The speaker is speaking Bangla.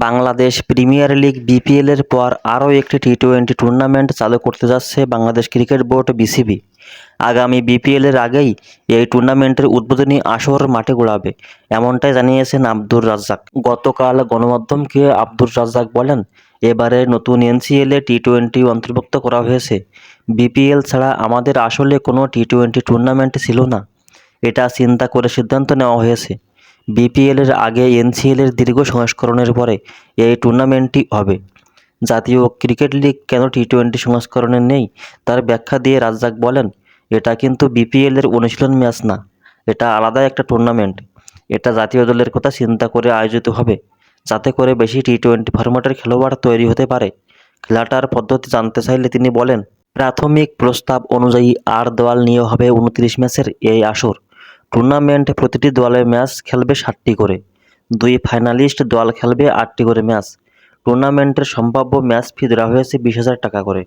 বাংলাদেশ প্রিমিয়ার লিগ বিপিএলের পর আরও একটি টি-20 টুর্নামেন্ট চালু করতে যাচ্ছে বাংলাদেশ ক্রিকেট বোর্ড বিসিবি। আগামী বিপিএলের আগেই এই টুর্নামেন্টের উদ্বোধনী আসর মাঠে গড়াবে, এমনটাই জানিয়েছেন আব্দুর রাজ্জাক। গতকাল গণমাধ্যমকে আব্দুর রাজ্জাক বলেন, এবারে নতুন এনসিএলে টি-20 অন্তর্ভুক্ত করা হয়েছে। বিপিএল ছাড়া আমাদের আসলে কোনো টি-20 টুর্নামেন্ট ছিল না, এটা চিন্তা করে সিদ্ধান্ত নেওয়া হয়েছে। বিপিএলের আগে এনসিএলের দীর্ঘ সংস্করণের পরে এই টুর্নামেন্টটি হবে। জাতীয় ক্রিকেট লিগ কেন টি-20 সংস্করণে নেই তার ব্যাখ্যা দিয়ে রাজ্জাক বলেন, এটা কিন্তু বিপিএলের অনুশীলন ম্যাচ না, এটা আলাদা একটা টুর্নামেন্ট। এটা জাতীয় দলের কথা চিন্তা করে আয়োজিত হবে, যাতে করে বেশি টি-20 ফরম্যাটের খেলোয়াড় তৈরি হতে পারে। খেলাটার পদ্ধতি জানতে চাইলে তিনি বলেন, প্রাথমিক প্রস্তাব অনুযায়ী 8 দল নিয়ে হবে 29 ম্যাচের এই আসর। টুর্নামেন্টে প্রতিটি দলের ম্যাচ খেলবে 7টি করে, 2 ফাইনালিস্ট দল খেলবে 8টি করে ম্যাচ। টুর্নামেন্টের সম্ভাব্য ম্যাচ ফি ধরা হয়েছে 20,000 টাকা করে।